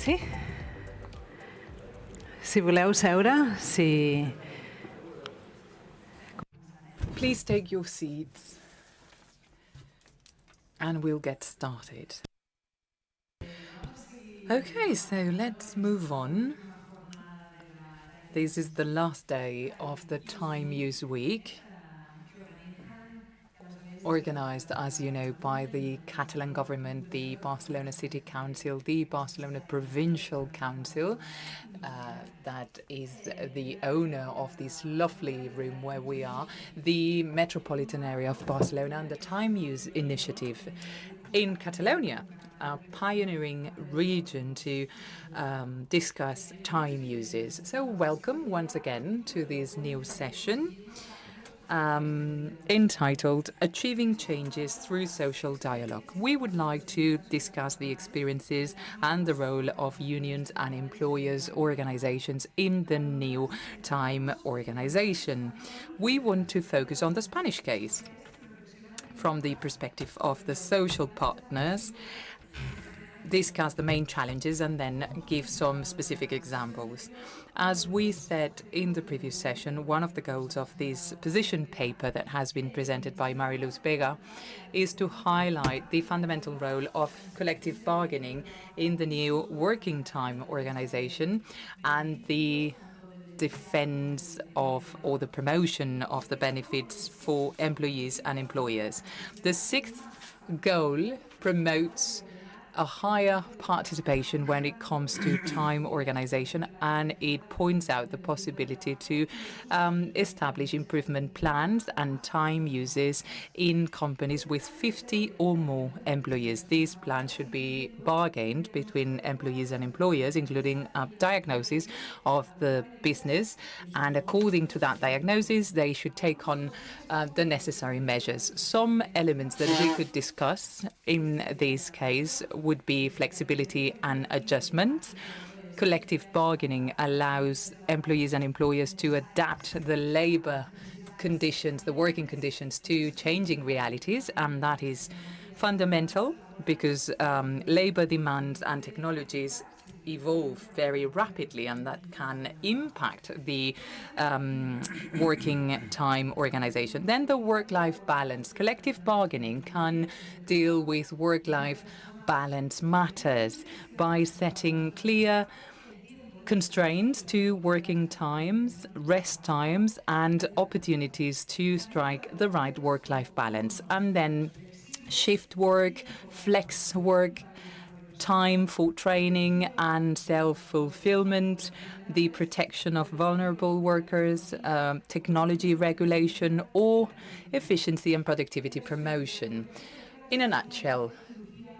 Sí? Si voleu seure, si... Please take your seats and we'll get started. Okay, so let's move on. This is the last day of the Time Use Week, organized, as you know, by the Catalan government, the Barcelona City Council, the Barcelona Provincial Council, that is the owner of this lovely room where we are, the metropolitan area of Barcelona, and the Time Use Initiative in Catalonia, a pioneering region to discuss time uses. So welcome once again to this new session. Entitled Achieving Changes Through Social Dialogue. We would like to discuss the experiences and the role of unions and employers' organizations in the new time organization. We want to focus on the Spanish case from the perspective of the social partners, discuss the main challenges, and then give some specific examples. As we said in the previous session, one of the goals of this position paper that has been presented by Mariluz Vega is to highlight the fundamental role of collective bargaining in the new working time organization and the defense of or the promotion of the benefits for employees and employers. The sixth goal promotes a higher participation when it comes to time organization, and it points out the possibility to establish improvement plans and time uses in companies with 50 or more employees. These plans should be bargained between employees and employers, including a diagnosis of the business, and according to that diagnosis, they should take on the necessary measures. Some elements that we could discuss in this case would be flexibility and adjustments. Collective bargaining allows employees and employers to adapt the labor conditions, the working conditions, to changing realities, and that is fundamental because labor demands and technologies evolve very rapidly, and that can impact the working time organization. Then the work-life balance. Collective bargaining can deal with work-life balance matters by setting clear constraints to working times, rest times, and opportunities to strike the right work-life balance. And then shift work, flex work, time for training and self-fulfillment, the protection of vulnerable workers, technology regulation, or efficiency and productivity promotion. In a nutshell,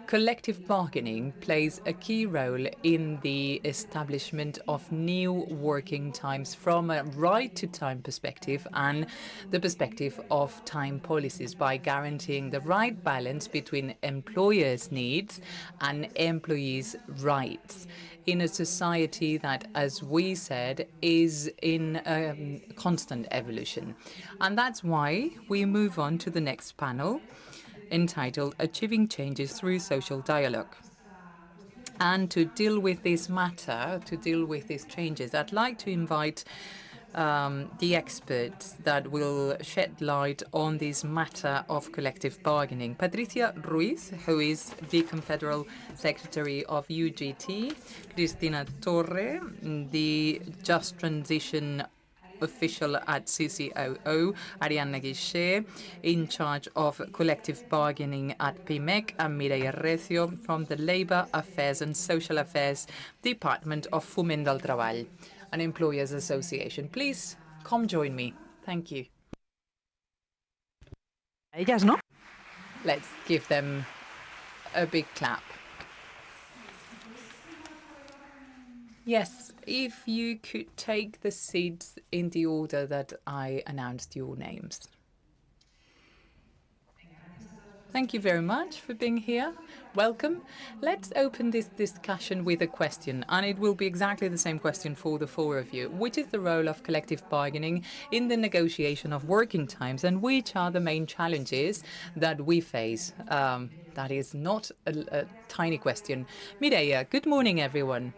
collective bargaining plays a key role in the establishment of new working times from a right-to-time perspective and the perspective of time policies by guaranteeing the right balance between employers' needs and employees' rights in a society that, as we said, is in constant evolution. And that's why we move on to the next panel, entitled Achieving Changes Through Social Dialogue. And to deal with this matter, to deal with these changes, I'd like to invite the experts that will shed light on this matter of collective bargaining. Patricia Ruiz, who is the Confederal Secretary of UGT, Cristina Torre, the Just Transition official at CCOO, Arianna Guichet, in charge of collective bargaining at PIMEC, and Mireia Recio from the Labour Affairs and Social Affairs Department of Foment del Treball, an employers association. Please come join me. Thank you. Ellas, ¿no? Let's give them a big clap. Yes, if you could take the seats in the order that I announced your names. Thank you very much for being here. Welcome. Let's open this discussion with a question, and it will be exactly the same question for the four of you. Which is the role of collective bargaining in the negotiation of working times, and which are the main challenges that we face? That is not a tiny question. Mireia, good morning, everyone.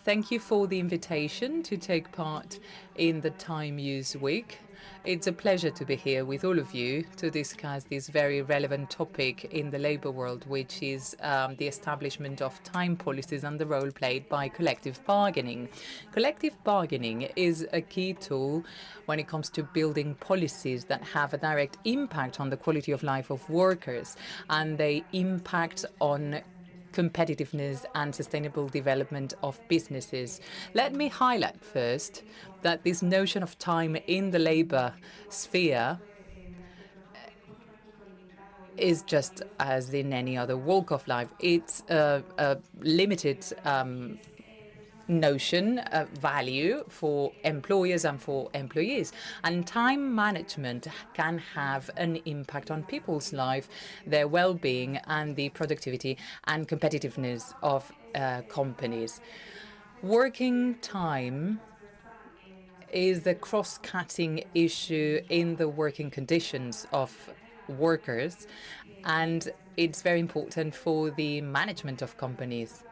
Thank you for the invitation to take part in the Time Use Week. It's a pleasure to be here with all of you to discuss this very relevant topic in the labour world, which is the establishment of time policies and the role played by collective bargaining. Collective bargaining is a key tool when it comes to building policies that have a direct impact on the quality of life of workers, and they impact on competitiveness and sustainable development of businesses. Let me highlight first that this notion of time in the labour sphere is just as in any other walk of life. It's a limited notion of value for employers and for employees. And time management can have an impact on people's life, their well-being, and the productivity and competitiveness of companies. Working time is the cross-cutting issue in the working conditions of workers, and it's very important for the management of companies.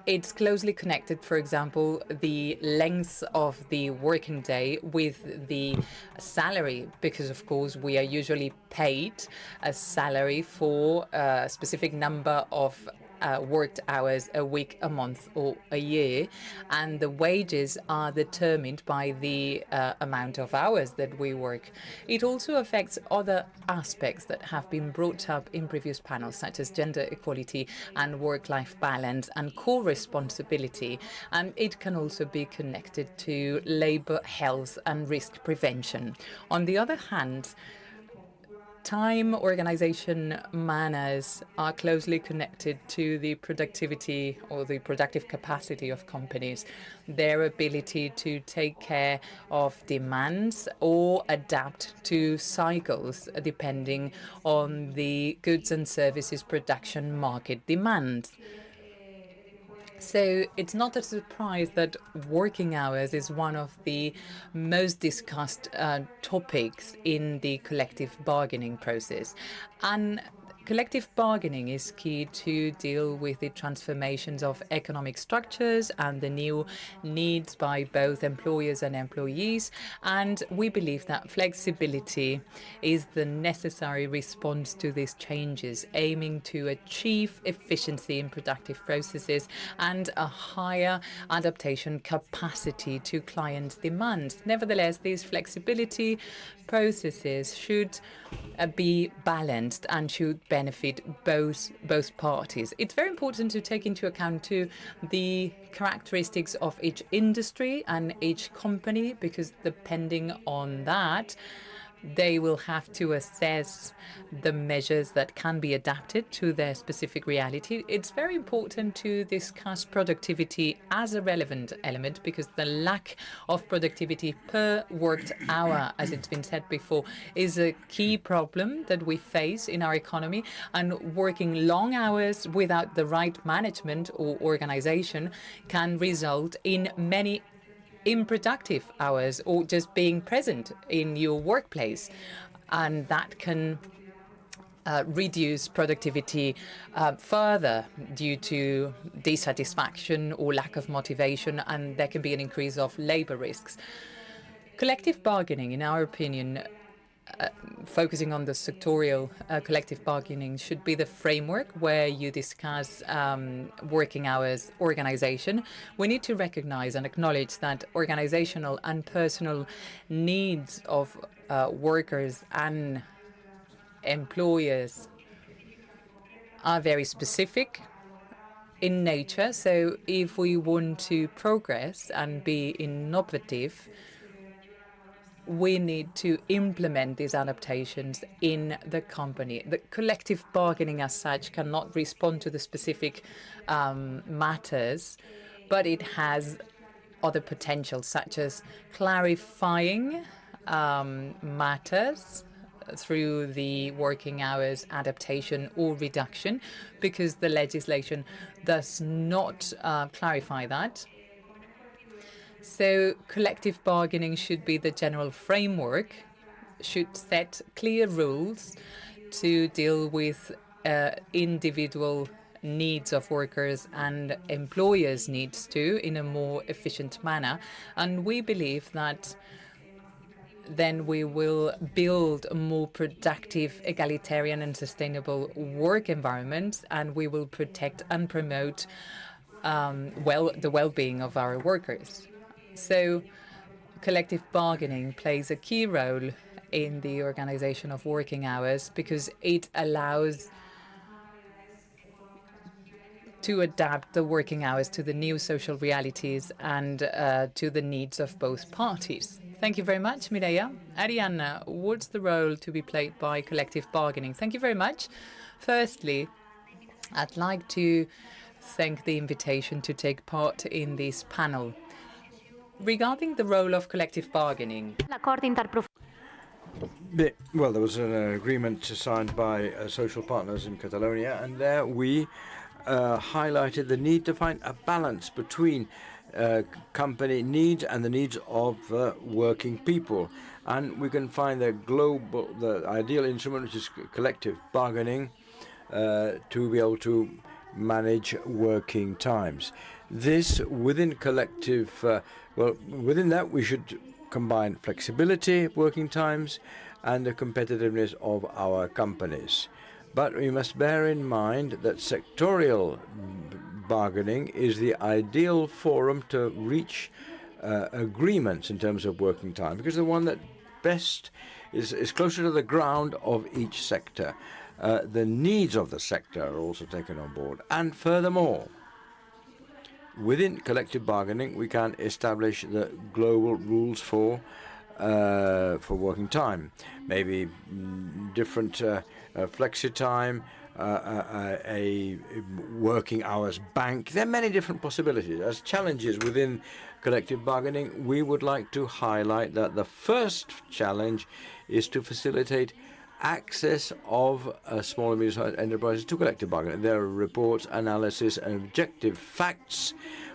It's closely connected, for example, the length of the working day with the salary, because, of course, we are usually paid a salary for a specific number of worked hours a week, a month, or a year, and the wages are determined by the amount of hours that we work. It also affects other aspects that have been brought up in previous panels, such as gender equality and work-life balance and co-responsibility, and it can also be connected to labour health and risk prevention. On the other hand, time organization manners are closely connected to the productivity or the productive capacity of companies, their ability to take care of demands or adapt to cycles depending on the goods and services production market demands. So it's not a surprise that working hours is one of the most discussed topics in the collective bargaining process. And collective bargaining is key to deal with the transformations of economic structures and the new needs by both employers and employees. And we believe that flexibility is the necessary response to these changes, aiming to achieve efficiency in productive processes and a higher adaptation capacity to clients' demands. Nevertheless, these flexibility processes should be balanced and should benefit both parties. It's very important to take into account too the characteristics of each industry and each company, because depending on that, they will have to assess the measures that can be adapted to their specific reality. It's very important to discuss productivity as a relevant element, because the lack of productivity per worked hour, as it's been said before, is a key problem that we face in our economy. And working long hours without the right management or organization can result in many unproductive hours or just being present in your workplace. And that can reduce productivity further due to dissatisfaction or lack of motivation, and there can be an increase of labor risks. Collective bargaining, in our opinion, focusing on the sectorial collective bargaining, should be the framework where you discuss working hours organization. We need to recognize and acknowledge that organizational and personal needs of workers and employers are very specific in nature. So if we want to progress and be innovative, we need to implement these adaptations in the company. The collective bargaining as such cannot respond to the specific matters, but it has other potentials, such as clarifying matters through the working hours adaptation or reduction, because the legislation does not clarify that. So collective bargaining should be the general framework, should set clear rules to deal with individual needs of workers and employers' needs too in a more efficient manner. And we believe that then we will build a more productive, egalitarian and sustainable work environment, and we will protect and promote the well-being of our workers. So collective bargaining plays a key role in the organization of working hours because it allows to adapt the working hours to the new social realities and to the needs of both parties. Thank you very much, Mireia. Arianna, what's the role to be played by collective bargaining? Thank you very much. Firstly, I'd like to thank the invitation to take part in this panel. Regarding the role of collective bargaining, well, there was an agreement signed by social partners in Catalonia, and there we highlighted the need to find a balance between company needs and the needs of working people. And we can find the ideal instrument, which is collective bargaining, to be able to manage working times. This within collective, within that we should combine flexibility of working times and the competitiveness of our companies. But we must bear in mind that sectorial bargaining is the ideal forum to reach agreements in terms of working time, because the one that best is closer to the ground of each sector. The needs of the sector are also taken on board. And furthermore, within collective bargaining, we can establish the global rules for working time, maybe different flexi time, a working hours bank. There are many different possibilities. As challenges within collective bargaining, we would like to highlight that the first challenge is to facilitate access of small and medium-sized enterprises to collective bargaining. There are reports, analysis, and objective facts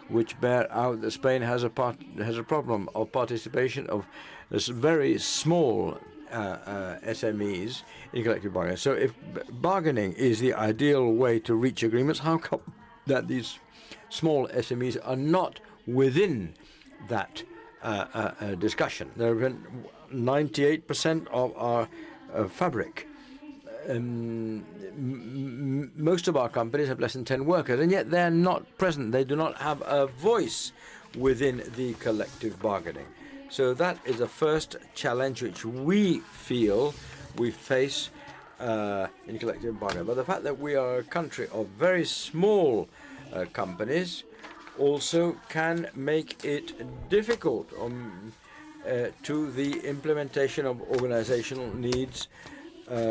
which bear out that Spain has a problem of participation of this very small SMEs in collective bargaining. So if bargaining is the ideal way to reach agreements, how come that these small SMEs are not within that discussion? There have been 98% of our fabric. Most of our companies have less than 10 workers, and yet they're not present. They do not have a voice within the collective bargaining. So that is the first challenge which we feel we face in collective bargaining. But the fact that we are a country of very small companies also can make it difficult to the implementation of organizational needs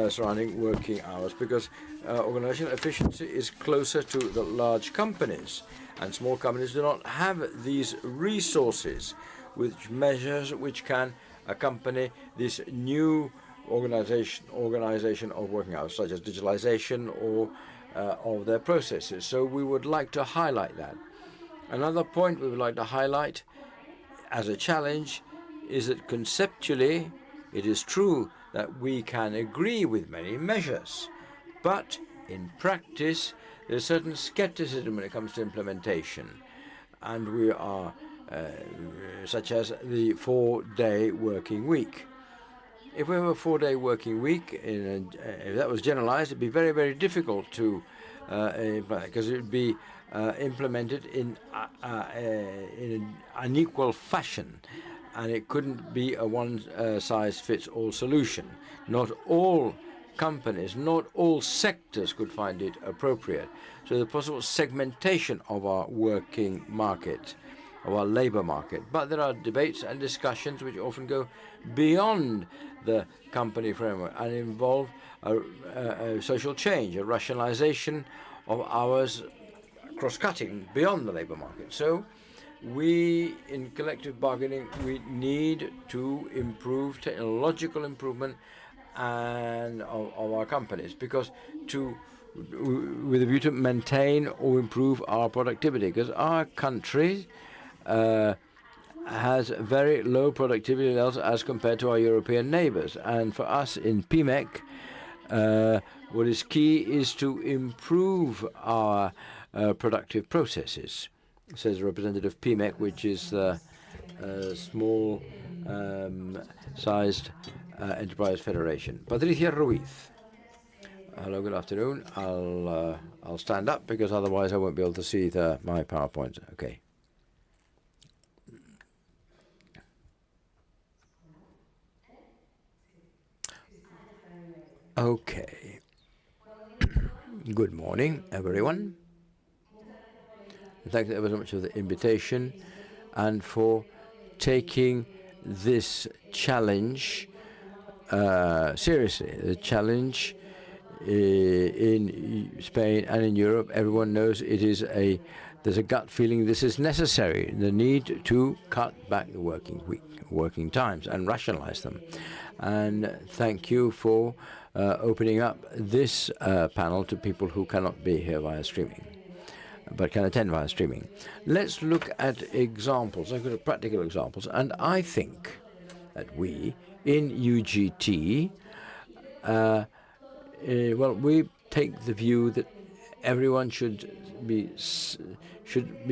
surrounding working hours, because organizational efficiency is closer to the large companies, and small companies do not have these resources which can accompany this new organization of working hours, such as digitalization or of their processes. So we would like to highlight that. Another point we would like to highlight as a challenge is that conceptually it is true that we can agree with many measures, but in practice there's certain skepticism when it comes to implementation, and we are such as the 4-day working week. If we have a 4-day working week, if that was generalized, it'd be very, very difficult to implement, because it would be implemented in an unequal fashion, and it couldn't be a one-size-fits-all solution. Not all companies, not all sectors could find it appropriate. So the possible segmentation of our working market, of our labor market. But there are debates and discussions which often go beyond the company framework and involve a social change, a rationalization of hours cross-cutting beyond the labor market. So we, in collective bargaining, we need to improve technological improvement and of our companies, because with a view to maintain or improve our productivity, because our country has very low productivity levels as compared to our European neighbors. And for us in PMEC, what is key is to improve our productive processes, says Representative PMEC, which is the small sized enterprise federation. Patricia Ruiz. Hello, good afternoon. I'll stand up because otherwise I won't be able to see my PowerPoint. Okay. Okay. Good morning, everyone. Thank you ever so much for the invitation and for taking this challenge seriously. The challenge in Spain and in Europe, everyone knows there's a gut feeling this is necessary, the need to cut back the working times and rationalize them. And thank you for opening up this panel to people who cannot be here via streaming, but can attend via streaming. Let's look at examples, look at practical examples. And I think that we, in UGT, we take the view that everyone should be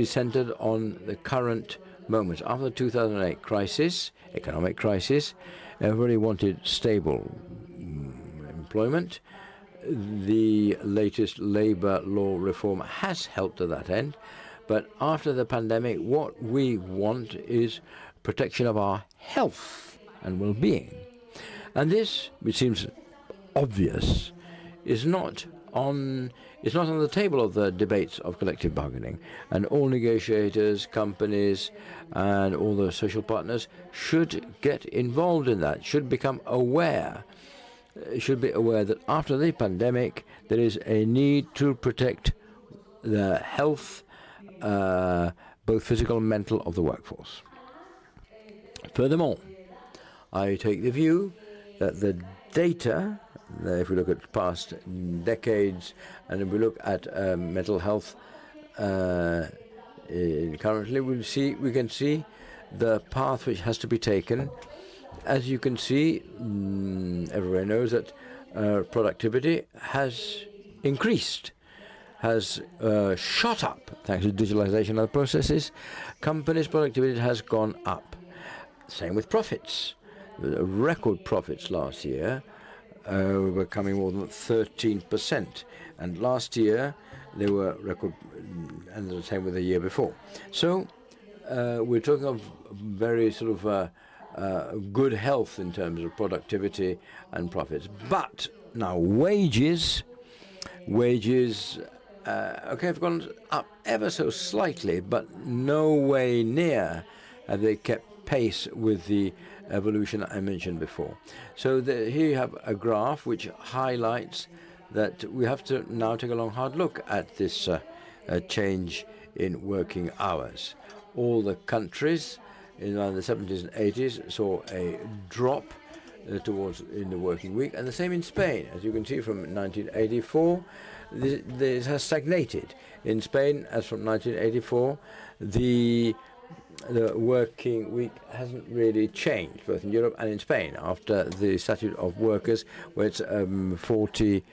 centered on the current moments. After the 2008 crisis, economic crisis, everybody wanted stable employment. The latest labor law reform has helped to that end. But after the pandemic, what we want is protection of our health and well-being. And this, which seems obvious, is not on the table of the debates of collective bargaining. And all negotiators, companies, and all the social partners should get involved in that, should become aware, should be aware that after the pandemic, there is a need to protect the health, both physical and mental, of the workforce. Furthermore, I take the view that the data, if we look at past decades, and if we look at mental health currently, we can see the path which has to be taken. As you can see, everyone knows that productivity has increased, has shot up thanks to digitalization of the processes. Companies' productivity has gone up. Same with profits. Record profits last year were coming more than 13%, and last year they were record, and the same with the year before. So we're talking of very sort of good health in terms of productivity and profits. But now wages have gone up ever so slightly, but no way near have they kept pace with the evolution I mentioned before. So here you have a graph which highlights that we have to now take a long, hard look at this change in working hours. All the countries in the 70s and 80s saw a drop in the working week, and the same in Spain. As you can see, from 1984, this has stagnated. In Spain, as from 1984, the working week hasn't really changed, both in Europe and in Spain, after the Statute of Workers, where it's 40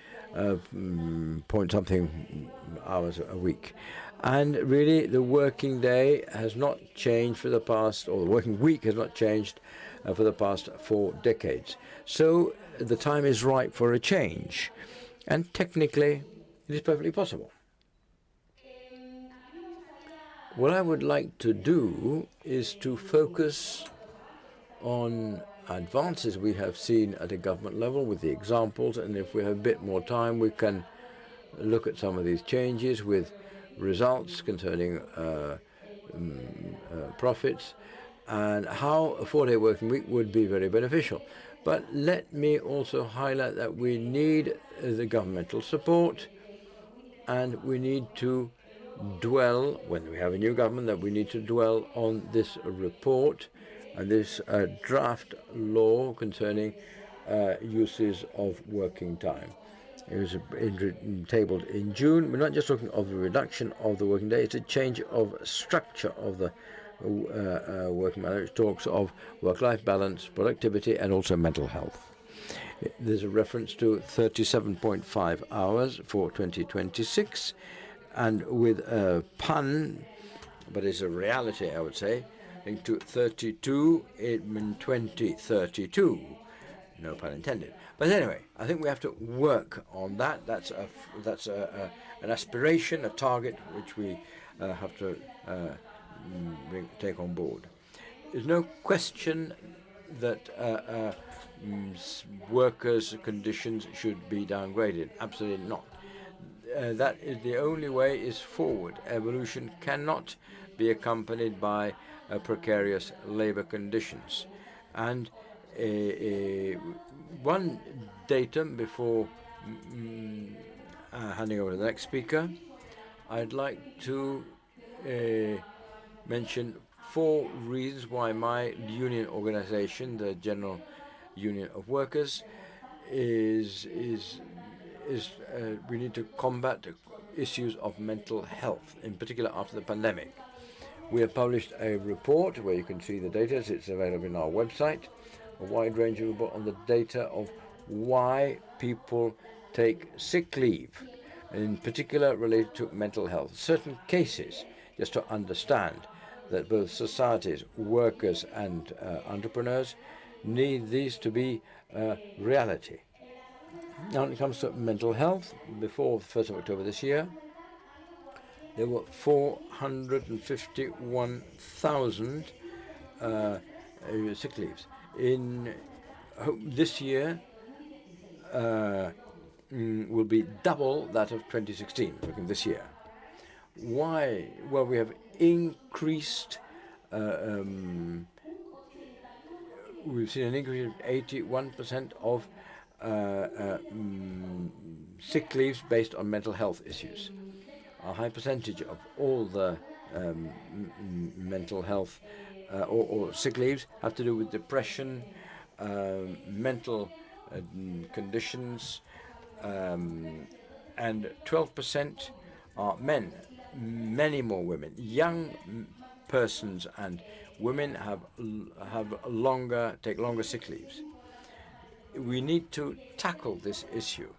point something hours a week. And really, the working day has not changed for the past, or the working week has not changed for the past 4 decades. So the time is ripe for a change. And technically, it is perfectly possible. What I would like to do is to focus on advances we have seen at a government level with the examples, and if we have a bit more time, we can look at some of these changes with results concerning profits and how a 4-day working week would be very beneficial. But let me also highlight that we need the governmental support, and we need to dwell, when we have a new government, that we need to dwell on this report and this draft law concerning uses of working time. It was tabled in June. We're not just talking of the reduction of the working day, it's a change of structure of the working manner. It talks of work-life balance, productivity, and also mental health. There's a reference to 37.5 hours for 2026, and with a pun, but it's a reality, I would say, linked to 32 in 2032. No pun intended. But anyway, I think we have to work on that. That's an aspiration, a target which we have to take on board. There's no question that workers' conditions should be downgraded. Absolutely not. That is the only way is forward. Evolution cannot be accompanied by precarious labor conditions. And one datum before handing over to the next speaker, I'd like to mention 4 reasons why my union organization, the General Union of Workers, is we need to combat issues of mental health, in particular after the pandemic. We have published a report where you can see the data. It's available on our website, a wide-ranging report on the data of why people take sick leave, in particular related to mental health. Certain cases, just to understand that both societies, workers and entrepreneurs need these to be reality. Now, when it comes to mental health, before the 1st of October this year, there were 451,000 sick leaves. In this year will be double that of 2016, looking this year. Why? Well, we have increased, we've seen an increase of 81% of sick leaves based on mental health issues. A high percentage of all the mental health or sick leaves have to do with depression, mental conditions, and 12% are men. Many more women. Young persons and women take longer sick leaves. We need to tackle this issue.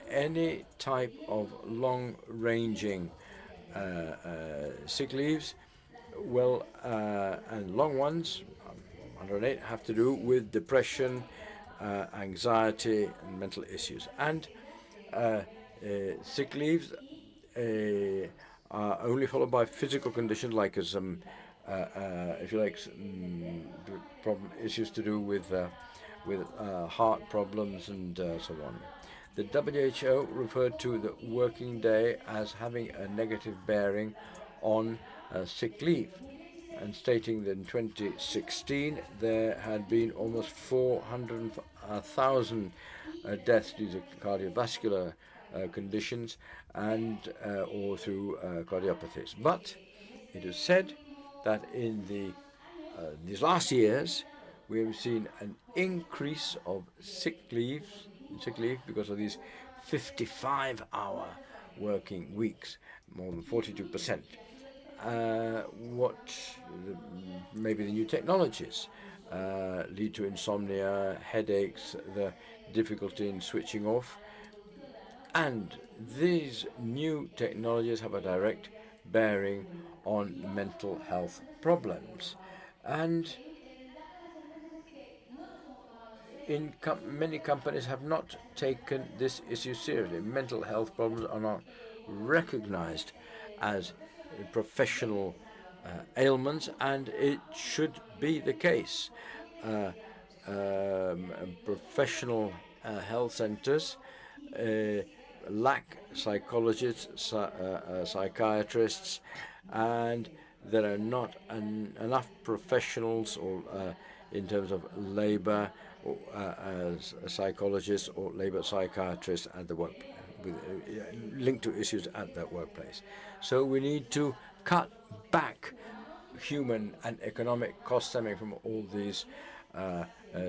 Any type of long-ranging sick leaves, well, and long ones, 108, have to do with depression, anxiety, and mental issues. And sick leaves are only followed by physical conditions like some, if you like, issues to do with heart problems and so on. The WHO referred to the working day as having a negative bearing on sick leave, and stating that in 2016 there had been almost 400,000 deaths due to cardiovascular conditions and or through cardiopathies. But it is said that in these last years we have seen an increase of sick leave because of these 55-hour working weeks, more than 42%. Maybe the new technologies lead to insomnia, headaches, the difficulty in switching off, and these new technologies have a direct bearing on mental health problems. And many companies have not taken this issue seriously. Mental health problems are not recognized as professional ailments, and it should be the case. Professional health centers lack psychologists, psychiatrists, and there are not enough professionals or in terms of labor or psychologists or labor psychiatrists at the work, linked to issues at the workplace. So we need to cut back human and economic costs stemming from all these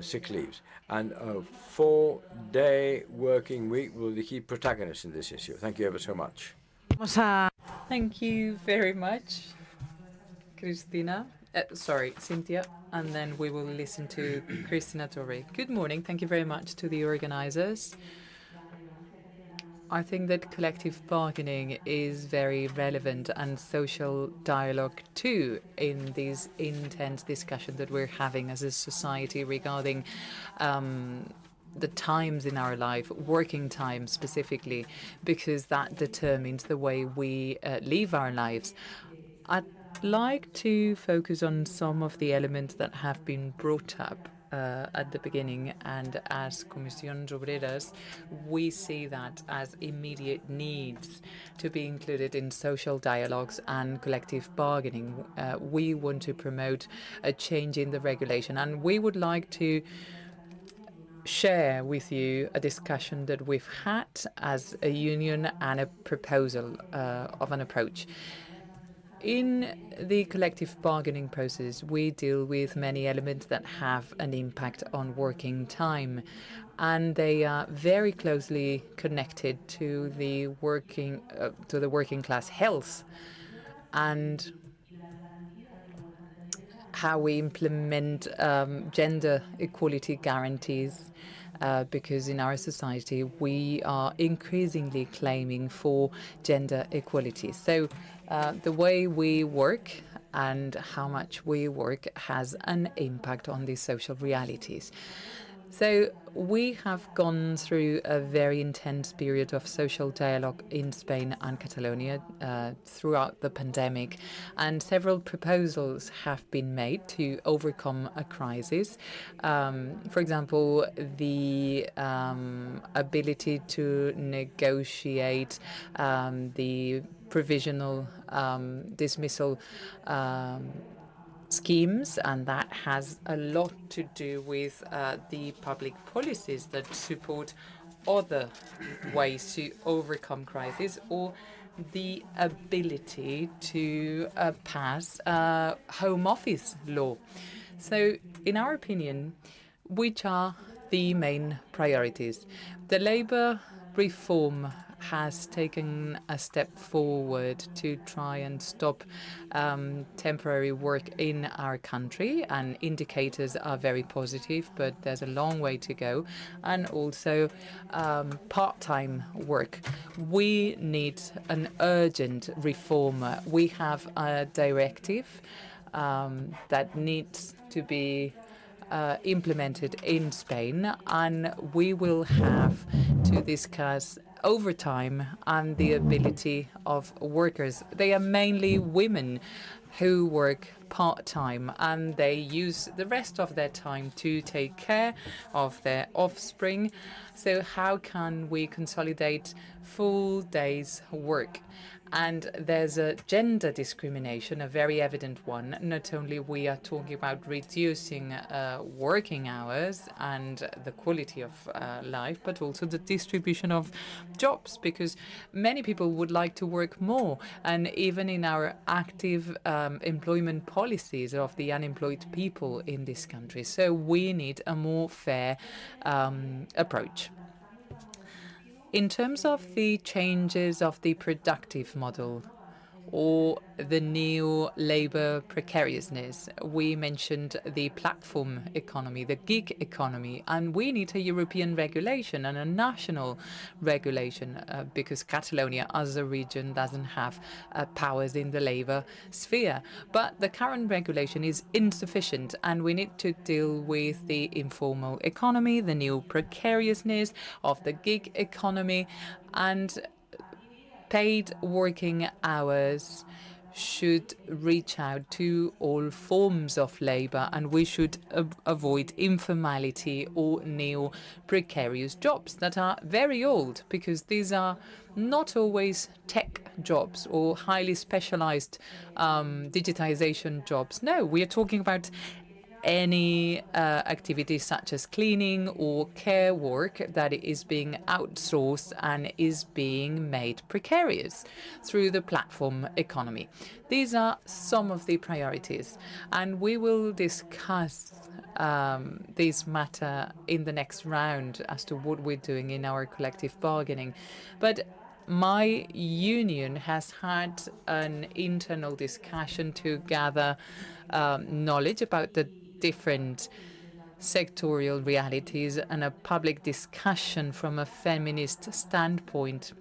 sick leaves. And a 4-day working week will be the key protagonist in this issue. Thank you ever so much. Thank you very much, Cristina. Sorry, Cynthia. And then we will listen to Cristina Torre. Good morning. Thank you very much to the organizers. I think that collective bargaining is very relevant and social dialogue too in this intense discussion that we're having as a society regarding the times in our life, working time specifically, because that determines the way we live our lives. I'd like to focus on some of the elements that have been brought up at the beginning, and as Comisiones Obreras, we see that as immediate needs to be included in social dialogues and collective bargaining. We want to promote a change in the regulation, and we would like to share with you a discussion that we've had as a union and a proposal of an approach. In the collective bargaining process, we deal with many elements that have an impact on working time, and they are very closely connected to the working class health and how we implement gender equality guarantees. Because in our society we are increasingly claiming for gender equality. So the way we work and how much we work has an impact on these social realities. So we have gone through a very intense period of social dialogue in Spain and Catalonia throughout the pandemic, and several proposals have been made to overcome a crisis. For example, the ability to negotiate the provisional dismissal schemes, and that has a lot to do with the public policies that support other ways to overcome crisis, or the ability to pass a home office law. So, in our opinion, which are the main priorities? The labour reform has taken a step forward to try and stop temporary work in our country, and indicators are very positive, but there's a long way to go. And also part-time work. We need an urgent reform. We have a directive that needs to be implemented in Spain, and we will have to discuss overtime and the ability of workers. They are mainly women who work part-time, and they use the rest of their time to take care of their offspring. So how can we consolidate full days work? And there's a gender discrimination, a very evident one. Not only we are talking about reducing working hours and the quality of life, but also the distribution of jobs, because many people would like to work more. And even in our active employment policies of the unemployed people in this country. So we need a more fair approach. In terms of the changes of the productive model or the new labor precariousness, we mentioned the platform economy, the gig economy, and we need a European regulation and a national regulation because Catalonia as a region doesn't have powers in the labor sphere. But the current regulation is insufficient, and we need to deal with the informal economy, the new precariousness of the gig economy, and paid working hours should reach out to all forms of labor, and we should avoid informality or neo precarious jobs that are very old, because these are not always tech jobs or highly specialized digitization jobs. No, we are talking about any activity such as cleaning or care work that is being outsourced and is being made precarious through the platform economy. These are some of the priorities, and we will discuss this matter in the next round as to what we're doing in our collective bargaining. But my union has had an internal discussion to gather knowledge about the different sectorial realities and a public discussion from a feminist standpoint.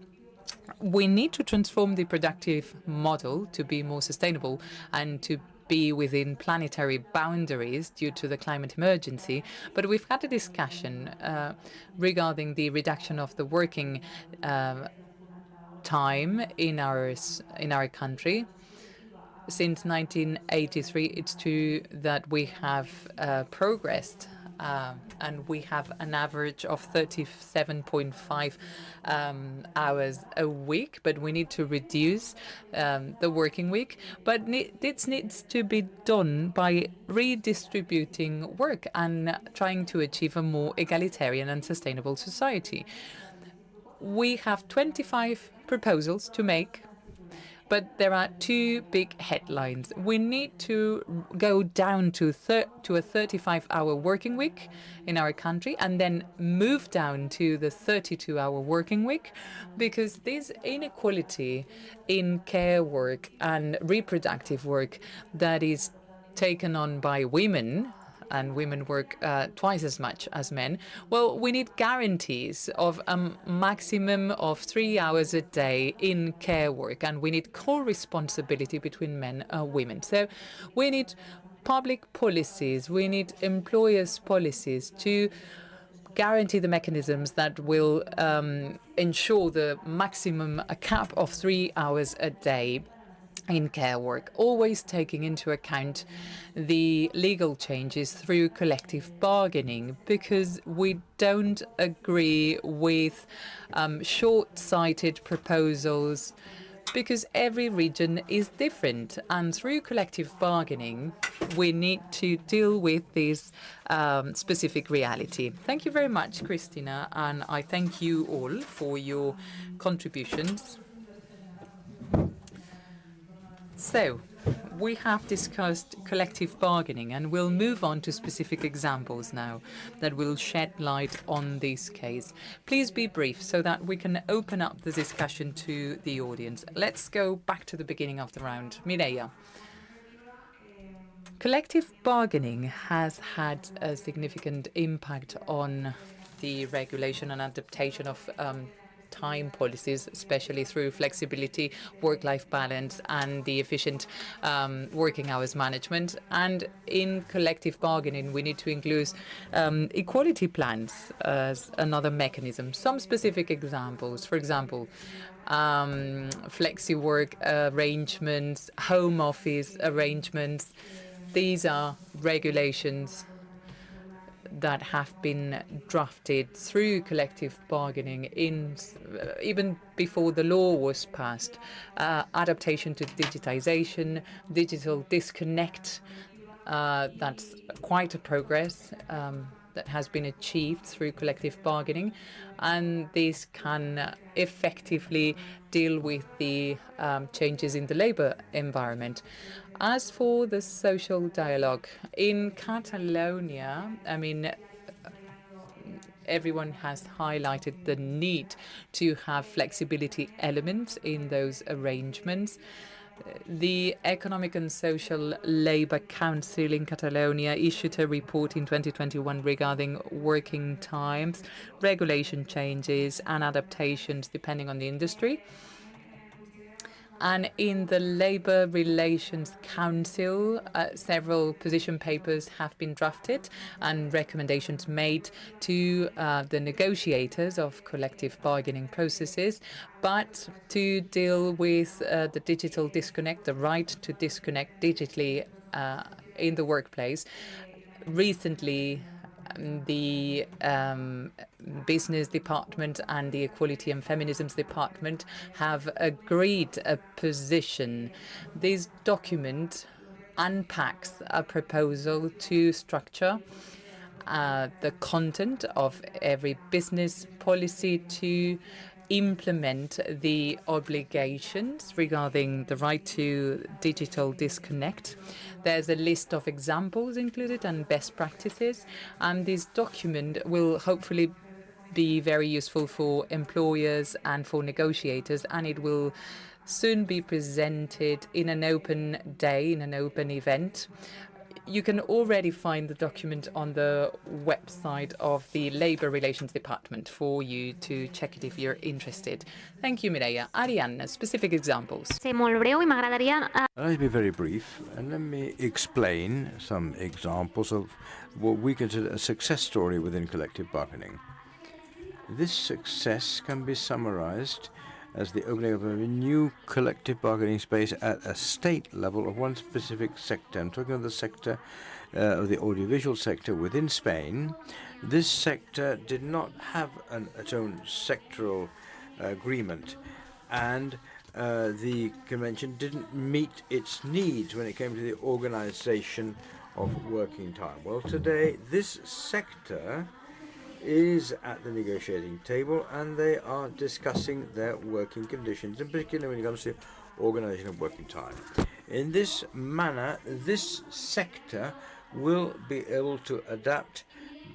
We need to transform the productive model to be more sustainable and to be within planetary boundaries due to the climate emergency. But we've had a discussion regarding the reduction of the working time in our country. Since 1983, it's true that we have progressed, and we have an average of 37.5 hours a week, but we need to reduce the working week. But this needs to be done by redistributing work and trying to achieve a more egalitarian and sustainable society. We have 25 proposals to make, but there are two big headlines. We need to go down to a 35-hour working week in our country and then move down to the 32-hour working week, because this inequality in care work and reproductive work that is taken on by women, and women work twice as much as men, well, we need guarantees of a maximum of 3 hours a day in care work, and we need co-responsibility between men and women. So we need public policies, we need employers' policies to guarantee the mechanisms that will ensure the maximum cap of 3 hours a day in care work, always taking into account the legal changes through collective bargaining, because we don't agree with short-sighted proposals, because every region is different, and through collective bargaining we need to deal with this specific reality. Thank you very much, Christina, and I thank you all for your contributions. So, we have discussed collective bargaining, and we'll move on to specific examples now that will shed light on this case. Please be brief so that we can open up the discussion to the audience. Let's go back to the beginning of the round. Mireia. Collective bargaining has had a significant impact on the regulation and adaptation of time policies, especially through flexibility, work-life balance, and the efficient working hours management. And in collective bargaining, we need to include equality plans as another mechanism. Some specific examples, for example, flexi-work arrangements, home office arrangements. These are regulations that have been drafted through collective bargaining even before the law was passed. Adaptation to digitization, digital disconnect, that's quite a progress that has been achieved through collective bargaining, and this can effectively deal with the changes in the labour environment. As for the social dialogue, in Catalonia, I mean, everyone has highlighted the need to have flexibility elements in those arrangements. The Economic and Social Labour Council in Catalonia issued a report in 2021 regarding working times, regulation changes and adaptations depending on the industry. And in the Labour Relations Council, several position papers have been drafted and recommendations made to the negotiators of collective bargaining processes, but to deal with the digital disconnect, the right to disconnect digitally in the workplace. Recently, the Business Department and the Equality and Feminisms Department have agreed a position. This document unpacks a proposal to structure the content of every business policy to implement the obligations regarding the right to digital disconnect. There's a list of examples included and best practices, and this document will hopefully be very useful for employers and for negotiators, and it will soon be presented in an open day, in an open event. You can already find the document on the website of the Labour Relations Department for you to check it if you're interested. Thank you, Mireia. Arianna, specific examples. I'll be very brief, and let me explain some examples of what we consider a success story within collective bargaining. This success can be summarized as the opening of a new collective bargaining space at a state level of one specific sector. I'm talking of the sector of the audiovisual sector within Spain. This sector did not have its own sectoral agreement, and the convention didn't meet its needs when it came to the organization of working time. Well, today this sector is at the negotiating table, and they are discussing their working conditions, in particular when it comes to organization of working time. In this manner, this sector will be able to adapt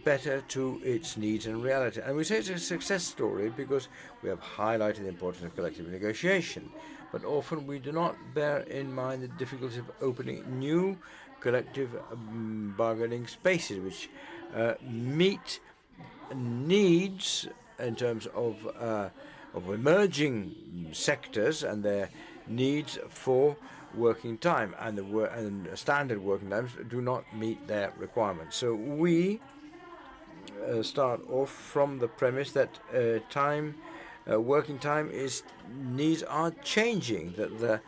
better to its needs and reality. And we say it's a success story because we have highlighted the importance of collective negotiation, but often we do not bear in mind the difficulty of opening new collective bargaining spaces which meet needs in terms of emerging sectors and their needs for working time, and the standard working times do not meet their requirements. So we start off from the premise that working time needs are changing, that the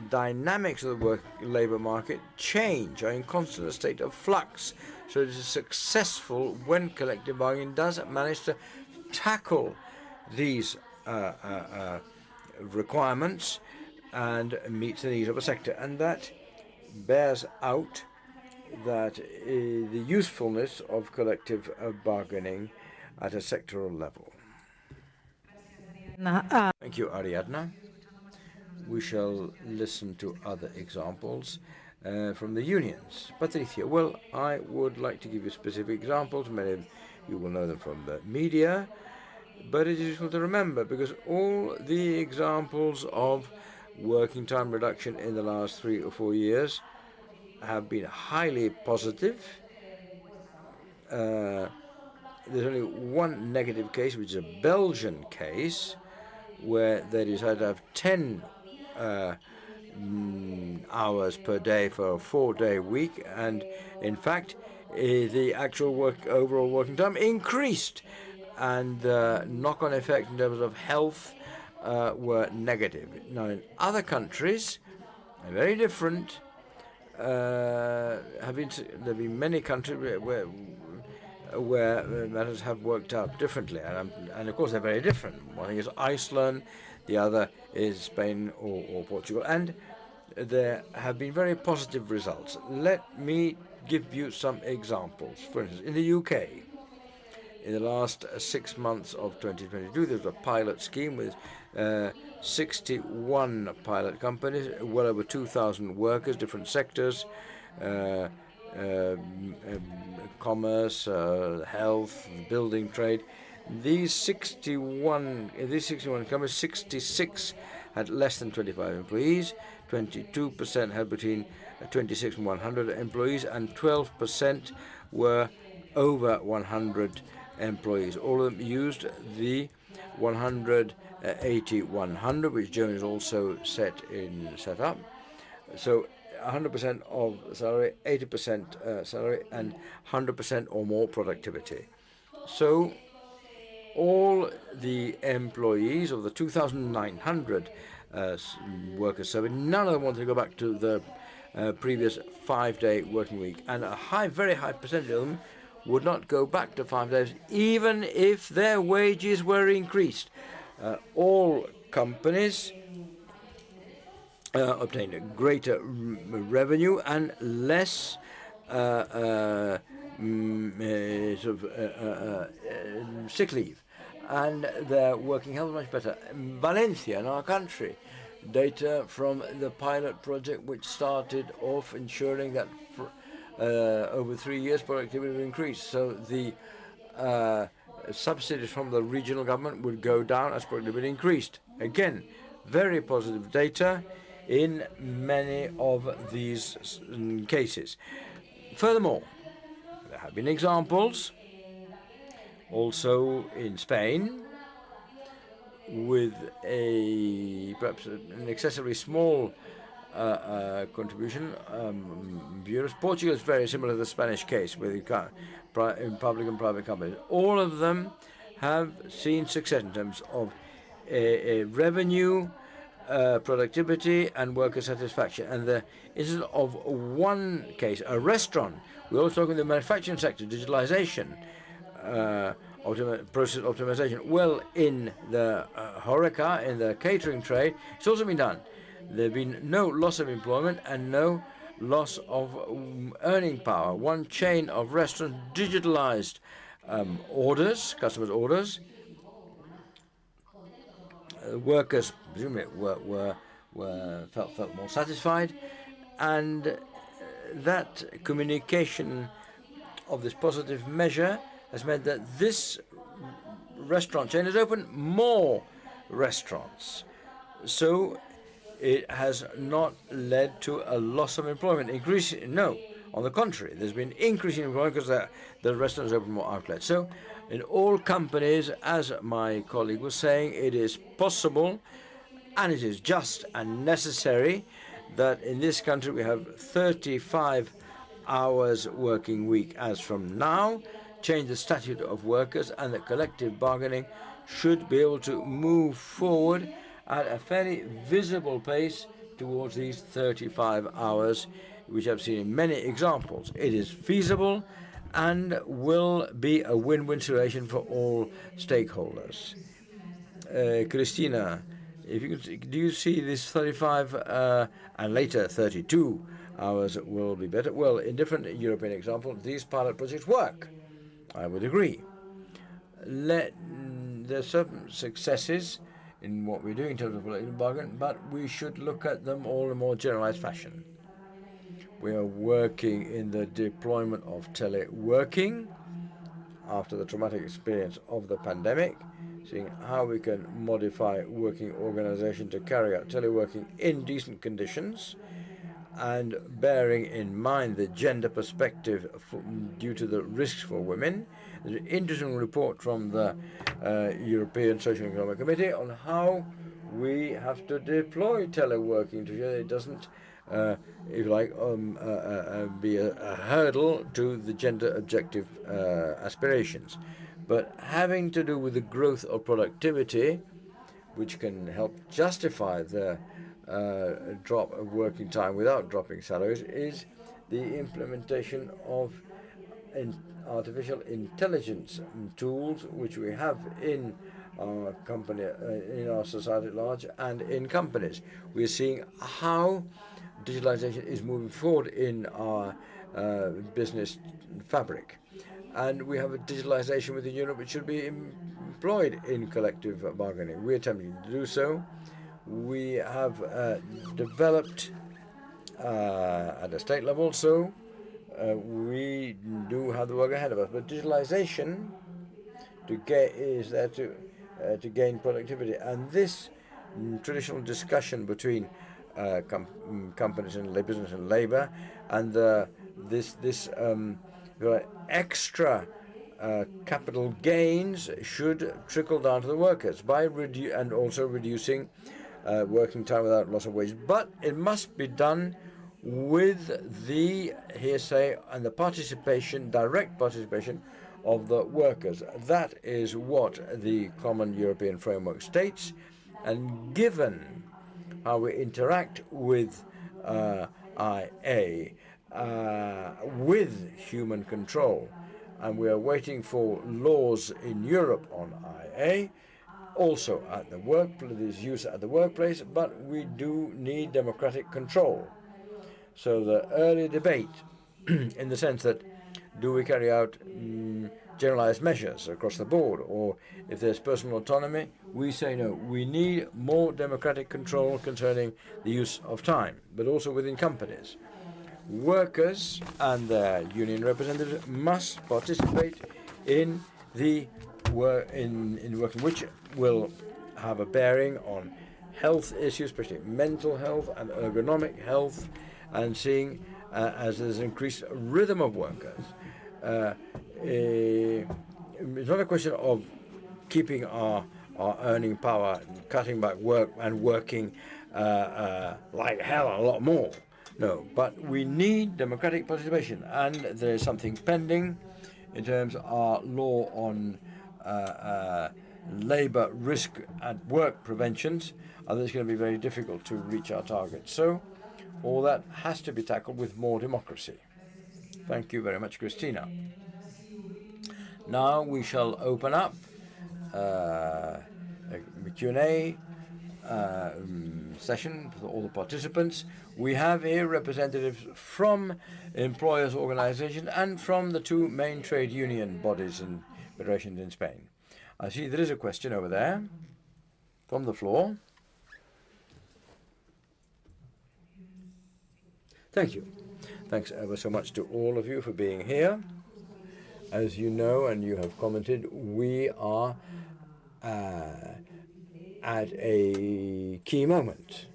dynamics of the labor market are in constant state of flux. So it is successful when collective bargaining does manage to tackle these requirements and meets the needs of a sector. And that bears out that the usefulness of collective bargaining at a sectoral level. Thank you, Ariadna. We shall listen to other examples from the unions. Patricia, well, I would like to give you specific examples. Many of you will know them from the media, but it is useful to remember because all the examples of working time reduction in the last 3 or 4 years have been highly positive. There's only one negative case, which is a Belgian case, where they decided to have 10 hours per day for a 4-day week, and in fact the actual overall working time increased, and the knock-on effect in terms of health were negative. Now in other countries, very different, there have been many countries where matters have worked out differently, and of course they're very different. One thing is Iceland, the other is Spain or Portugal, and there have been very positive results. Let me give you some examples. For instance, in the UK, in the last 6 months of 2022, there was a pilot scheme with 61 pilot companies, well over 2,000 workers, different sectors, commerce, health, building trade. These 61 companies, 66 had less than 25 employees, 22% had between 26 and 100 employees, and 12% were over 100 employees. All of them used the 180-100, which Jones also set up. So 100% of salary, 80% salary, and 100% or more productivity. So all the employees of the 2,900 workers surveyed, none of them wanted to go back to the previous 5-day working week, and a very high percentage of them would not go back to 5 days, even if their wages were increased. All companies obtain greater revenue and less sick leave, and their working health much better. Valencia, in our country, data from the pilot project, which started off ensuring that over 3 years productivity would increase. So the subsidies from the regional government would go down as productivity increased. Again, very positive data in many of these cases. Furthermore, there have been examples also in Spain with perhaps an excessively small contribution. Bureaus. Portugal is very similar to the Spanish case with public and private companies. All of them have seen success in terms of revenue, productivity, and worker satisfaction. And the instance of one case, a restaurant, we're also talking the manufacturing sector, digitalization, process optimization. Well, in the HoReCa, in the catering trade, it's also been done. There have been no loss of employment and no loss of earning power. One chain of restaurants digitalized orders, customers' orders. Workers presumably felt more satisfied, and that communication of this positive measure has meant that this restaurant chain has opened more restaurants. So it has not led to a loss of employment. No, on the contrary, there's been increasing employment because the restaurants open more outlets. So in all companies, as my colleague was saying, it is possible and it is just and necessary that in this country we have 35 hours working week as from now, change the statute of workers, and that collective bargaining should be able to move forward at a fairly visible pace towards these 35 hours, which I've seen in many examples. It is feasible and will be a win-win situation for all stakeholders. Cristina, if you could, do you see this 35 and later 32 hours will be better? Well, in different European examples, these pilot projects work. I would agree. There are certain successes in what we're doing in terms of collective bargaining, but we should look at them all in a more generalized fashion. We are working in the deployment of teleworking after the traumatic experience of the pandemic, seeing how we can modify working organization to carry out teleworking in decent conditions, and bearing in mind the gender perspective due to the risks for women. There's an interesting report from the European Social and Economic Committee on how we have to deploy teleworking to ensure it doesn't, if you like, be a hurdle to the gender objective aspirations. But having to do with the growth of productivity, which can help justify the drop of working time without dropping salaries, is the implementation of artificial intelligence tools, which we have in our company, in our society at large, and in companies. We're seeing how digitalization is moving forward in our business fabric. And we have a digitalization within Europe which should be employed in collective bargaining. We're attempting to do so. We have developed at a state level, so we do have the work ahead of us. But digitalization is there to gain productivity, and this traditional discussion between companies and business and labor, and this extra capital gains should trickle down to the workers by and also reducing working time without loss of wages. But it must be done with the hearsay and the participation, direct participation of the workers. That is what the Common European Framework states, and given how we interact with IA, with human control, and we are waiting for laws in Europe on IA, also at the workplace, use at the workplace, but we do need democratic control. So the early debate, in the sense that do we carry out generalized measures across the board, or if there's personal autonomy, we say no. We need more democratic control concerning the use of time, but also within companies. Workers and their union representatives must participate in the working, which will have a bearing on health issues, especially mental health and ergonomic health, and seeing as there's an increased rhythm of workers. It's not a question of keeping our earning power, cutting back work and working like hell a lot more. No, but we need democratic participation, and there is something pending in terms of our law on labour risk at work preventions. And it's going to be very difficult to reach our targets. So all that has to be tackled with more democracy. Thank you very much, Christina. Now we shall open up a Q&A session for all the participants. We have here representatives from employers' organizations and from the two main trade union bodies and federations in Spain. I see there is a question over there from the floor. Thank you. Thanks ever so much to all of you for being here. As you know, and you have commented, we are at a key moment.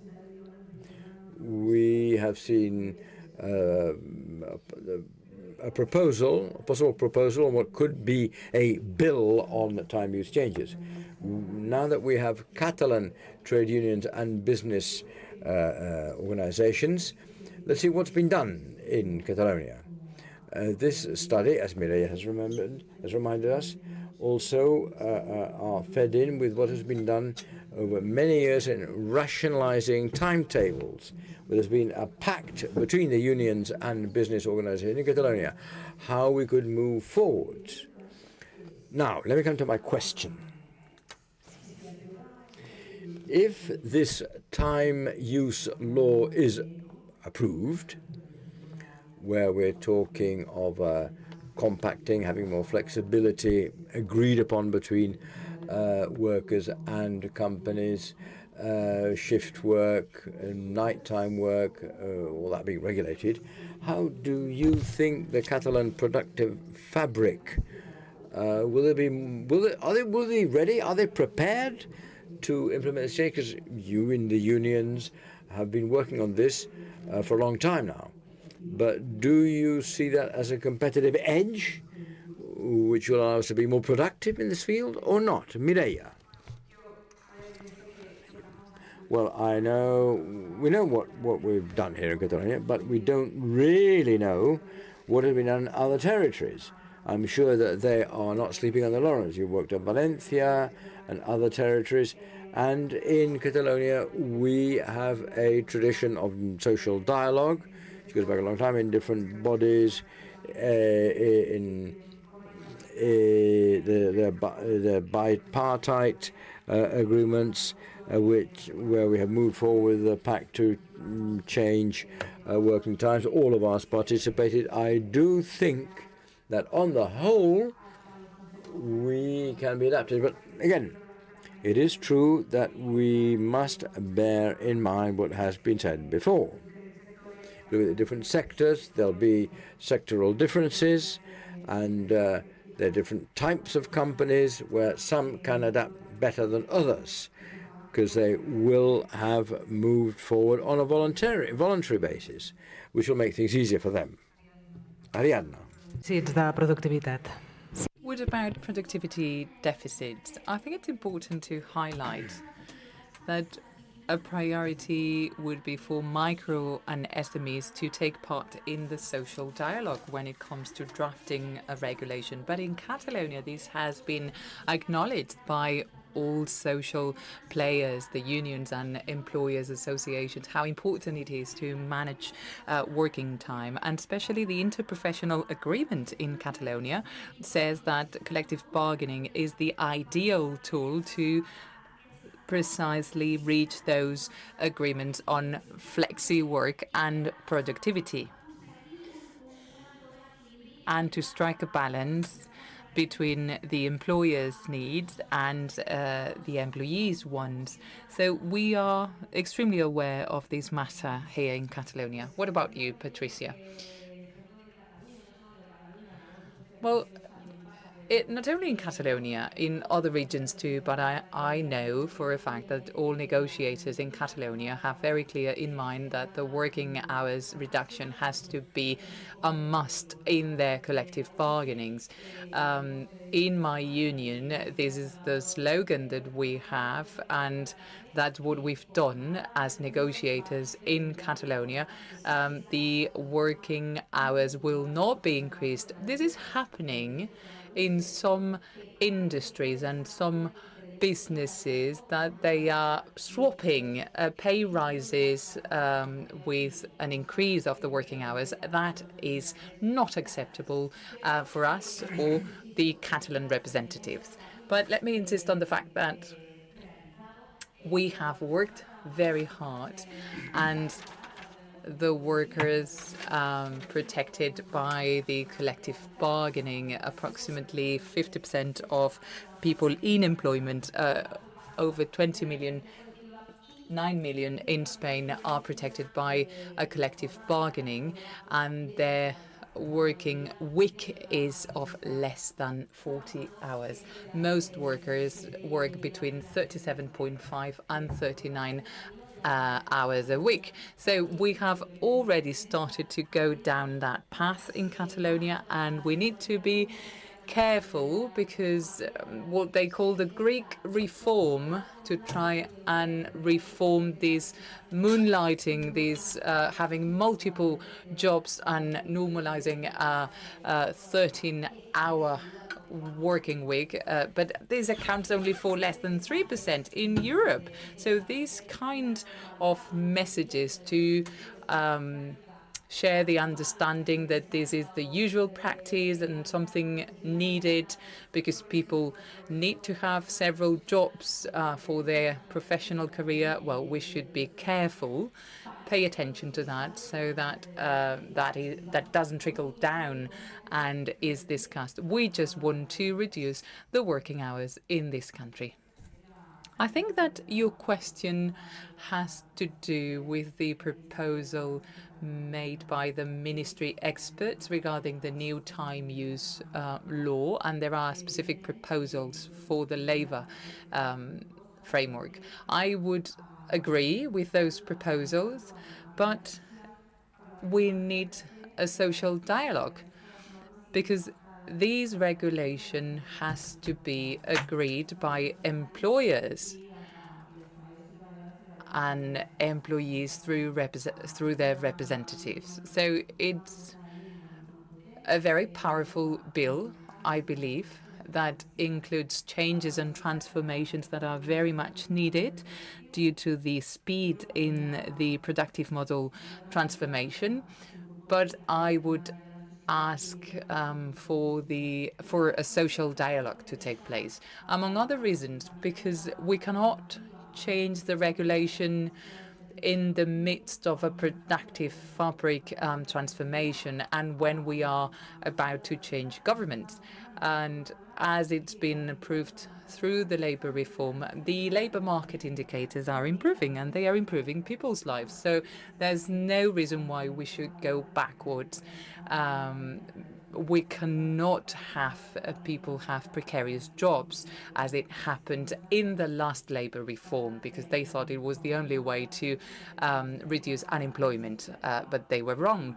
We have seen a possible proposal on what could be a bill on time use changes. Now that we have Catalan trade unions and business organizations, let's see what's been done in Catalonia. This study, as Mireia has reminded us, also are fed in with what has been done over many years in rationalizing timetables, where there's been a pact between the unions and business organizations in Catalonia, how we could move forward. Now, let me come to my question. If this time use law is approved, where we're talking of compacting, having more flexibility agreed upon between workers and companies, shift work, nighttime work, all that being regulated, how do you think the Catalan productive fabric will they be ready? Are they prepared to implement this change? Because you in the unions have been working on this for a long time now. But do you see that as a competitive edge, which will allow us to be more productive in this field, or not? Mireia. Well, we know what we've done here in Catalonia, but we don't really know what has been done in other territories. I'm sure that they are not sleeping on their laurels. You've worked on Valencia and other territories, and in Catalonia we have a tradition of social dialogue, which goes back a long time in different bodies, in the bipartite agreements, where we have moved forward with the pact to change working times. All of us participated. I do think that on the whole we can be adapted, but again, it is true that we must bear in mind what has been said before. Look at the different sectors, there'll be sectoral differences, and there are different types of companies where some can adapt better than others, because they will have moved forward on a voluntary basis, which will make things easier for them. Ariadna. Sí, de productivitat. What about productivity deficits? I think it's important to highlight that a priority would be for micro and SMEs to take part in the social dialogue when it comes to drafting a regulation. But in Catalonia, this has been acknowledged by all social players, the unions and employers associations, how important it is to manage working time. And especially the interprofessional agreement in Catalonia says that collective bargaining is the ideal tool to precisely reach those agreements on flexi work and productivity, and to strike a balance between the employer's needs and the employees' ones. So we are extremely aware of this matter here in Catalonia. What about you, Patricia? Well, not only in Catalonia, in other regions too, but I know for a fact that all negotiators in Catalonia have very clear in mind that the working hours reduction has to be a must in their collective bargainings. In my union, this is the slogan that we have, and that's what we've done as negotiators in Catalonia. The working hours will not be increased. This is happening in some industries and some businesses, that they are swapping pay rises with an increase of the working hours. That is not acceptable for us or the Catalan representatives. But let me insist on the fact that we have worked very hard, and the workers protected by the collective bargaining. Approximately 50% of people in employment, over 20 million, 9 million in Spain, are protected by a collective bargaining, and their working week is of less than 40 hours. Most workers work between 37.5 and 39 hours a week. So we have already started to go down that path in Catalonia, and we need to be careful, because what they call the Greek reform, to try and reform this moonlighting, this having multiple jobs and normalizing a 13-hour working week, but this accounts only for less than 3% in Europe. So these kind of messages to share the understanding that this is the usual practice and something needed, because people need to have several jobs for their professional career. Well, we should be careful, pay attention to that, so that that doesn't trickle down and is discussed. We just want to reduce the working hours in this country. I think that your question has to do with the proposal made by the ministry experts regarding the new time use law, and there are specific proposals for the labour framework. I would agree with those proposals, but we need a social dialogue, because this regulation has to be agreed by employers and employees through their representatives. So it's a very powerful bill, I believe, that includes changes and transformations that are very much needed due to the speed in the productive model transformation. But I would ask for a social dialogue to take place, among other reasons, because we cannot change the regulation in the midst of a productive fabric transformation and when we are about to change governments. And as it's been approved through the labour reform, the labour market indicators are improving, and they are improving people's lives. So there's no reason why we should go backwards. We cannot have people have precarious jobs, as it happened in the last labour reform, because they thought it was the only way to reduce unemployment, but they were wrong.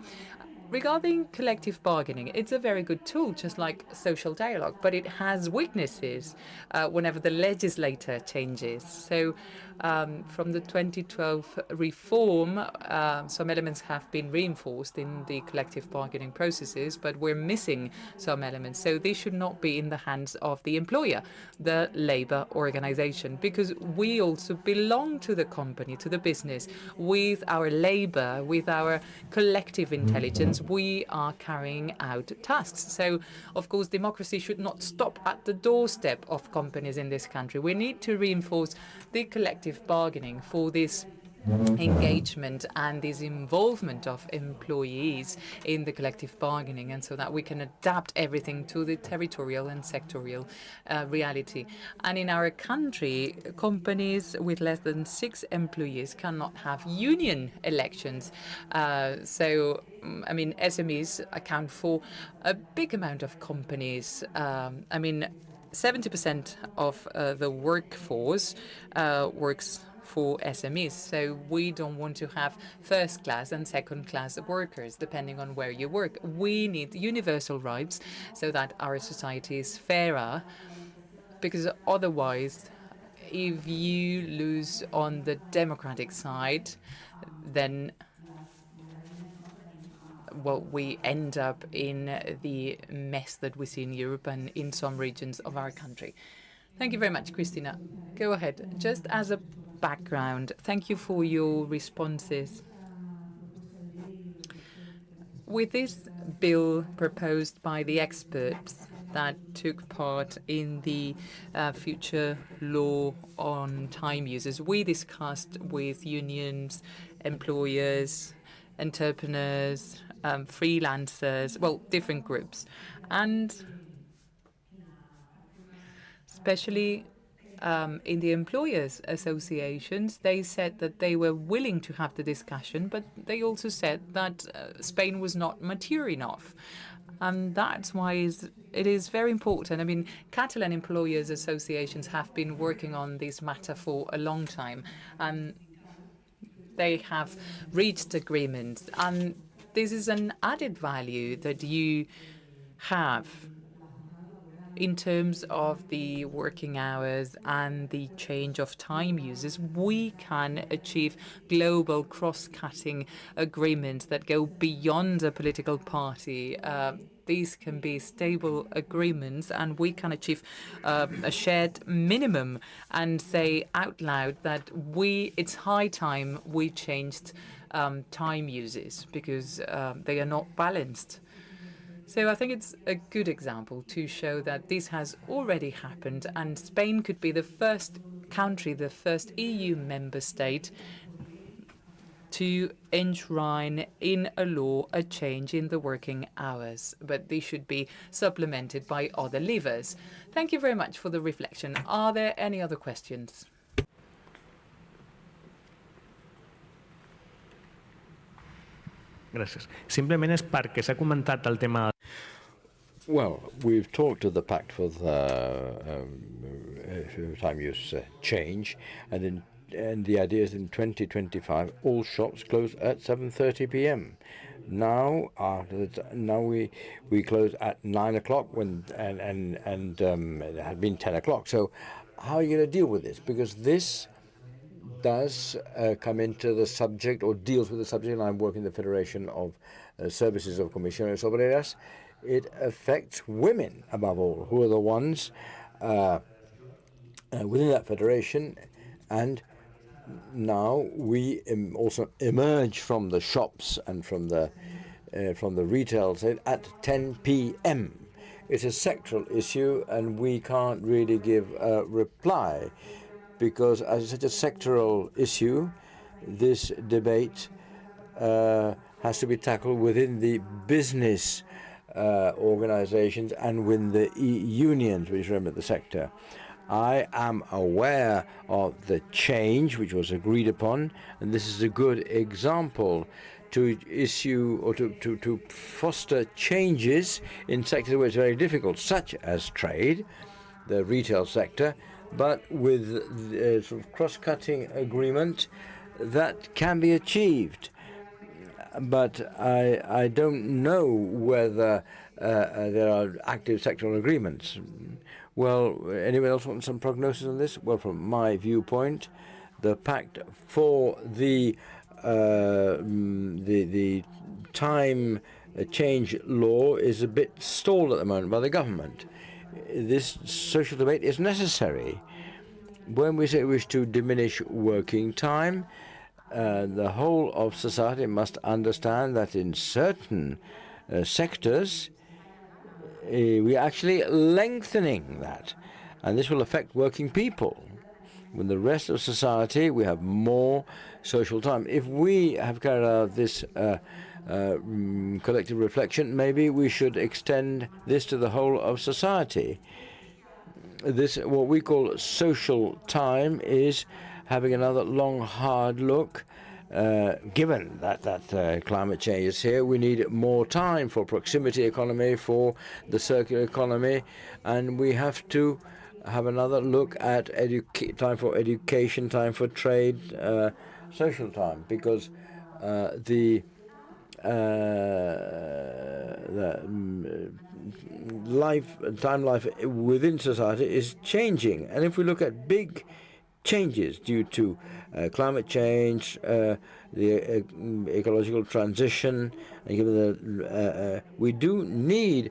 Regarding collective bargaining, it's a very good tool, just like social dialogue, but it has weaknesses whenever the legislator changes. So from the 2012 reform, some elements have been reinforced in the collective bargaining processes, but we're missing some elements. So they should not be in the hands of the employer, the labour organization, because we also belong to the company, to the business, with our labour, with our collective intelligence. once we are carrying out tasks. So, of course, democracy should not stop at the doorstep of companies in this country. We need to reinforce the collective bargaining for this engagement and this involvement of employees in the collective bargaining, and so that we can adapt everything to the territorial and sectorial reality. And in our country, companies with less than 6 employees cannot have union elections. I mean, SMEs account for a big amount of companies. 70% of the workforce works for SMEs. So we don't want to have first class and second class workers, depending on where you work. We need universal rights so that our society is fairer, because otherwise, if you lose on the democratic side, then well, we end up in the mess that we see in Europe and in some regions of our country. Thank you very much, Christina. Go ahead. Just as a background, thank you for your responses. With this bill proposed by the experts that took part in the future law on time users, we discussed with unions, employers, entrepreneurs, freelancers, well, different groups, and especially in the employers' associations, they said that they were willing to have the discussion, but they also said that Spain was not mature enough. And that's why it is very important. I mean, Catalan employers' associations have been working on this matter for a long time, and they have reached agreements. And this is an added value that you have in terms of the working hours and the change of time uses. We can achieve global cross-cutting agreements that go beyond a political party. These can be stable agreements, and we can achieve a shared minimum and say out loud that it's high time we changed time uses, because they are not balanced. So I think it's a good example to show that this has already happened, and Spain could be the first country, the first EU member state to enshrine in a law a change in the working hours. But these should be supplemented by other levers. Thank you very much for the reflection. Are there any other questions? Gràcies. Simplement és perquè s'ha comentat el tema. Well, we've talked of the pact for time use change, and the idea is in 2025 all shops close at 7:30 p.m. Now, we close at 9 o'clock it had been 10 o'clock. So, how are you going to deal with this? Because this does come into the subject, or deals with the subject, and I work in the Federation of Services of Comisiones Obreras. It affects women, above all, who are the ones within that federation. And now we also emerge from the shops and from the retail side at 10 p.m. It's a sectoral issue, and we can't really give a reply, because as such a sectoral issue, this debate has to be tackled within the business organizations and within the unions which represent the sector. I am aware of the change which was agreed upon, and this is a good example to issue or to foster changes in sectors where it's very difficult, such as trade, the retail sector, but with a sort of cross-cutting agreement that can be achieved. But I don't know whether there are active sectoral agreements. Well, anyone else want some prognosis on this? Well, from my viewpoint, the pact for the time change law is a bit stalled at the moment by the government. This social debate is necessary. When we say we wish to diminish working time, the whole of society must understand that in certain sectors, we're actually lengthening that. And this will affect working people. With the rest of society, we have more social time. If we have carried out this collective reflection, maybe we should extend this to the whole of society. This, what we call social time, is having another long, hard look. Given that climate change is here, we need more time for proximity economy, for the circular economy, and we have to have another look at time for education, time for trade, social time, because the life within society is changing. And if we look at big changes due to climate change, the ecological transition, and given we do need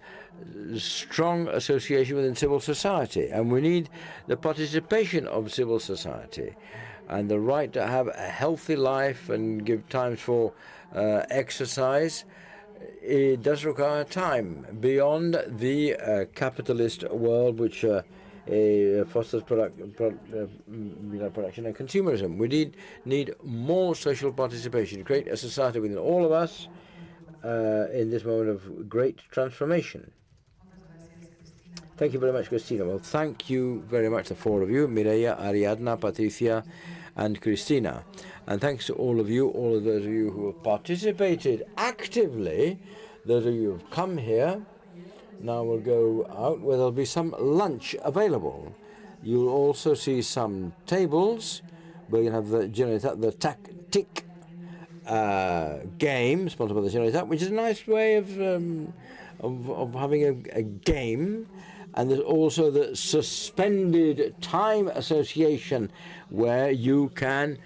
strong association within civil society, and we need the participation of civil society, and the right to have a healthy life and give times for exercise. It does require time beyond the capitalist world, which fosters production and consumerism. We need more social participation, create a society within all of us in this moment of great transformation. Thank you very much, Cristina. Well, thank you very much, the four of you, Mireia, Ariadna, Patricia, and Cristina. And thanks to all of those of you who have participated actively, those of you who have come here. Now we'll go out where there'll be some lunch available. You'll also see some tables where you have the tactic game, sponsored by the Generalitat, which is a nice way of having a game. And there's also the Suspended Time Association, where you can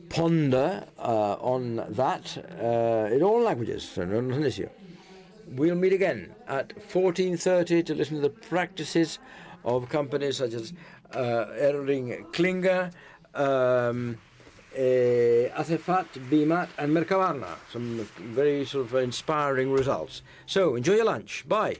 ponder on that in all languages, so not an issue. We'll meet again at 14:30 to listen to the practices of companies such as Erling Klinger, Acefat, BMAT, and Mercabarna. Some very sort of inspiring results. So enjoy your lunch. Bye.